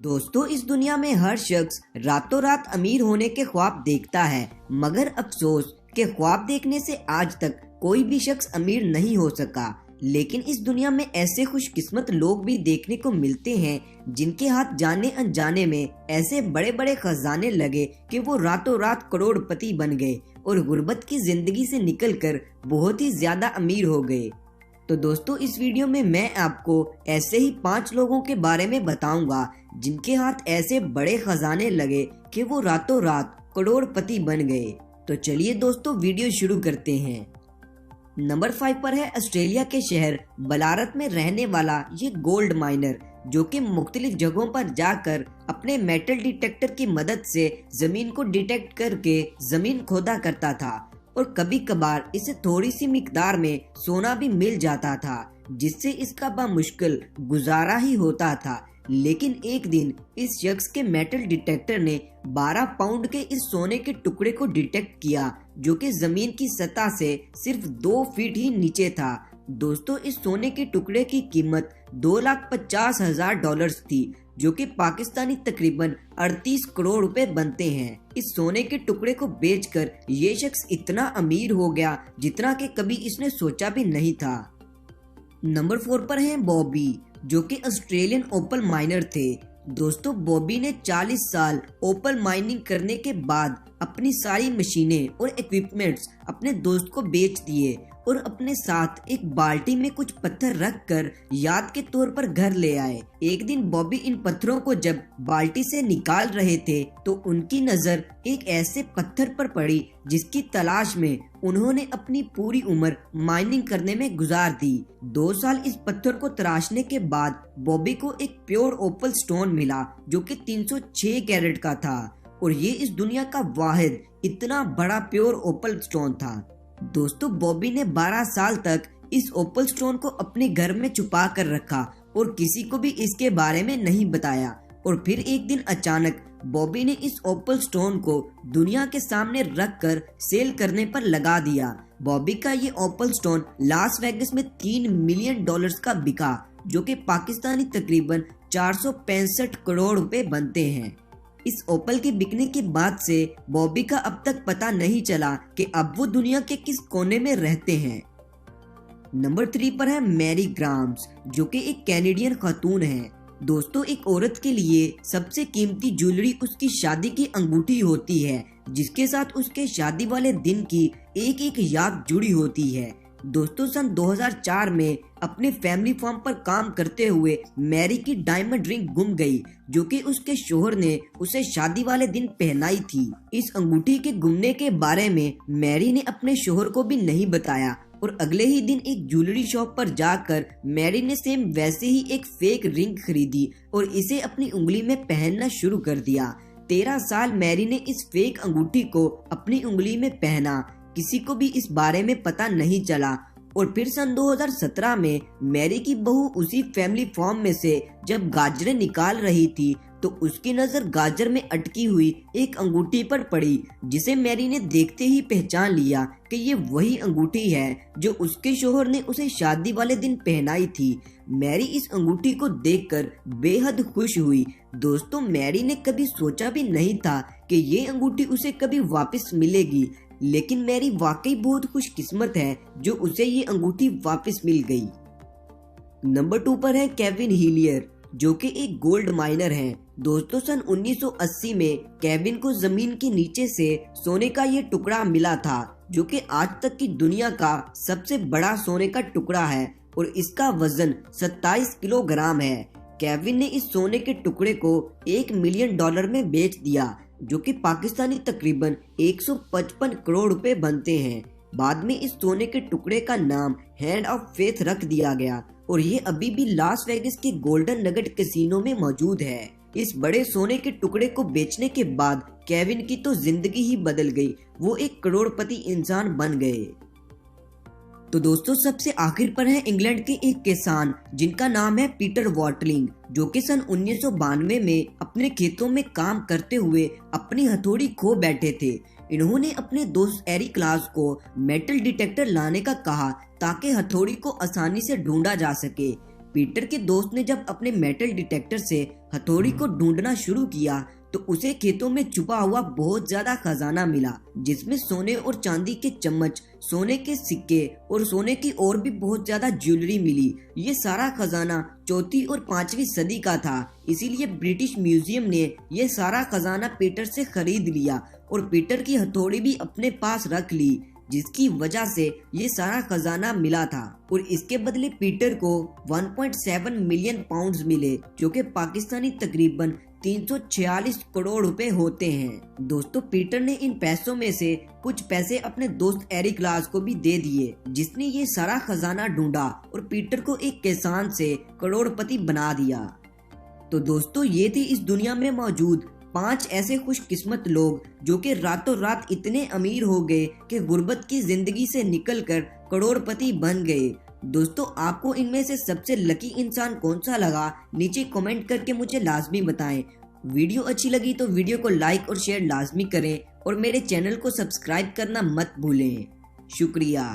दोस्तों, इस दुनिया में हर शख्स रातों रात अमीर होने के ख्वाब देखता है, मगर अफसोस के ख्वाब देखने से आज तक कोई भी शख्स अमीर नहीं हो सका। लेकिन इस दुनिया में ऐसे खुशकिस्मत लोग भी देखने को मिलते हैं जिनके हाथ जाने अनजाने में ऐसे बड़े बड़े खजाने लगे कि वो रातों रात करोड़पति बन गए और गुर्बत की जिंदगी से निकलकर बहुत ही ज्यादा अमीर हो गए। तो दोस्तों, इस वीडियो में मैं आपको ऐसे ही 5 लोगों के बारे में बताऊंगा जिनके हाथ ऐसे बड़े खजाने लगे कि वो रातों रात करोड़पति बन गए। तो चलिए दोस्तों, वीडियो शुरू करते हैं। नंबर 5 पर है ऑस्ट्रेलिया के शहर बलारत में रहने वाला ये गोल्ड माइनर, जो कि मुख्तलिफ जगहों पर जाकर अपने मेटल डिटेक्टर की मदद से जमीन को डिटेक्ट करके जमीन खोदा करता था और कभी कभार इसे थोड़ी सी मिकदार में सोना भी मिल जाता था, जिससे इसका बामुश्किल गुजारा ही होता था। लेकिन एक दिन इस शख्स के मेटल डिटेक्टर ने 12 पाउंड के इस सोने के टुकड़े को डिटेक्ट किया, जो कि जमीन की सतह से सिर्फ 2 फीट ही नीचे था। दोस्तों, इस सोने के टुकड़े की कीमत $2,50,000 थी, जो कि पाकिस्तानी तकरीबन 38 करोड़ रुपए बनते हैं। इस सोने के टुकड़े को बेचकर ये शख्स इतना अमीर हो गया जितना कि कभी इसने सोचा भी नहीं था। नंबर 4 पर है बॉबी, जो कि ऑस्ट्रेलियन ओपल माइनर थे। दोस्तों, बॉबी ने 40 साल ओपल माइनिंग करने के बाद अपनी सारी मशीनें और इक्विपमेंट्स अपने दोस्त को बेच दिए और अपने साथ एक बाल्टी में कुछ पत्थर रखकर याद के तौर पर घर ले आए। एक दिन बॉबी इन पत्थरों को जब बाल्टी से निकाल रहे थे तो उनकी नजर एक ऐसे पत्थर पर पड़ी जिसकी तलाश में उन्होंने अपनी पूरी उम्र माइनिंग करने में गुजार दी। 2 साल इस पत्थर को तराशने के बाद बॉबी को एक प्योर ओपल स्टोन मिला, जो कि 306 कैरेट का था और ये इस दुनिया का वाहिद इतना बड़ा प्योर ओपल स्टोन था। दोस्तों, बॉबी ने 12 साल तक इस ओपल स्टोन को अपने घर में छुपा कर रखा और किसी को भी इसके बारे में नहीं बताया। और फिर एक दिन अचानक बॉबी ने इस ओपल स्टोन को दुनिया के सामने रखकर सेल करने पर लगा दिया। बॉबी का ये ओपल स्टोन लास वेगास में $3 मिलियन का बिका, जो कि पाकिस्तानी तकरीबन 465 करोड़ रुपए बनते हैं। इस ओपल के बिकने के बाद से बॉबी का अब तक पता नहीं चला कि अब वो दुनिया के किस कोने में रहते हैं। नंबर 3 पर है मैरी ग्राम्स, जो कि एक कैनेडियन खातून है। दोस्तों, एक औरत के लिए सबसे कीमती ज्वेलरी उसकी शादी की अंगूठी होती है, जिसके साथ उसके शादी वाले दिन की एक एक याद जुड़ी होती है। दोस्तों, सन 2004 में अपने फैमिली फार्म पर काम करते हुए मैरी की डायमंड रिंग गुम गई, जो कि उसके शोहर ने उसे शादी वाले दिन पहनाई थी। इस अंगूठी के गुमने के बारे में मैरी ने अपने शोहर को भी नहीं बताया और अगले ही दिन एक ज्वेलरी शॉप पर जाकर मैरी ने सेम वैसे ही एक फेक रिंग खरीदी और इसे अपनी उंगली में पहनना शुरू कर दिया। 13 साल मैरी ने इस फेक अंगूठी को अपनी उंगली में पहना, किसी को भी इस बारे में पता नहीं चला। और फिर सन 2017 में मैरी की बहू उसी फैमिली फार्म में से जब गाजरें निकाल रही थी तो उसकी नजर गाजर में अटकी हुई एक अंगूठी पर पड़ी, जिसे मैरी ने देखते ही पहचान लिया कि ये वही अंगूठी है जो उसके शोहर ने उसे शादी वाले दिन पहनाई थी। मैरी इस अंगूठी को देखकर बेहद खुश हुई। दोस्तों, मैरी ने कभी सोचा भी नहीं था कि ये अंगूठी उसे कभी वापस मिलेगी, लेकिन मैरी वाकई बहुत खुशकिस्मत है जो उसे ये अंगूठी वापस मिल गई। नंबर 2 पर है केविन हीलियर, जो कि एक गोल्ड माइनर है। दोस्तों, सन 1980 में केविन को जमीन के नीचे से सोने का ये टुकड़ा मिला था, जो कि आज तक की दुनिया का सबसे बड़ा सोने का टुकड़ा है और इसका वजन 27 किलोग्राम है। केविन ने इस सोने के टुकड़े को $1 मिलियन में बेच दिया, जो कि पाकिस्तानी तकरीबन 155 करोड़ रुपए बनते हैं। बाद में इस सोने के टुकड़े का नाम हैंड ऑफ फेथ रख दिया गया और ये अभी भी लास वेगास के गोल्डन नगेट कैसीनो में मौजूद है। इस बड़े सोने के टुकड़े को बेचने के बाद केविन की तो जिंदगी ही बदल गई, वो एक करोड़पति इंसान बन गए। तो दोस्तों, सबसे आखिर पर है इंग्लैंड के एक किसान जिनका नाम है पीटर वॉटलिंग, जो कि सन 1992 में अपने खेतों में काम करते हुए अपनी हथौड़ी खो बैठे थे। इन्होंने अपने दोस्त एरिक क्लास को मेटल डिटेक्टर लाने का कहा ताकि हथौड़ी को आसानी से ढूंढा जा सके। पीटर के दोस्त ने जब अपने मेटल डिटेक्टर से हथौड़ी को ढूंढना शुरू किया तो उसे खेतों में छुपा हुआ बहुत ज्यादा खजाना मिला, जिसमें सोने और चांदी के चम्मच, सोने के सिक्के और सोने की और भी बहुत ज्यादा ज्वेलरी मिली। ये सारा खजाना 4वीं और 5वीं सदी का था, इसीलिए ब्रिटिश म्यूजियम ने ये सारा खजाना पीटर से खरीद लिया और पीटर की हथौड़ी भी अपने पास रख ली, जिसकी वजह से ये सारा खजाना मिला था। और इसके बदले पीटर को 1.7 मिलियन पाउंड्स मिले, जो कि पाकिस्तानी तकरीबन 346 करोड़ रुपए होते हैं। दोस्तों, पीटर ने इन पैसों में से कुछ पैसे अपने दोस्त एरिक लाज को भी दे दिए, जिसने ये सारा खजाना ढूंढा और पीटर को एक किसान से करोड़पति बना दिया। तो दोस्तों, ये थी इस दुनिया में मौजूद 5 ऐसे खुशकिस्मत लोग जो कि रातों रात इतने अमीर हो गए कि गुर्बत की जिंदगी से निकलकर करोड़पति बन गए। दोस्तों, आपको इनमें से सबसे लकी इंसान कौन सा लगा, नीचे कमेंट करके मुझे लाजमी बताएं। वीडियो अच्छी लगी तो वीडियो को लाइक और शेयर लाजमी करें और मेरे चैनल को सब्सक्राइब करना मत भूलें। शुक्रिया।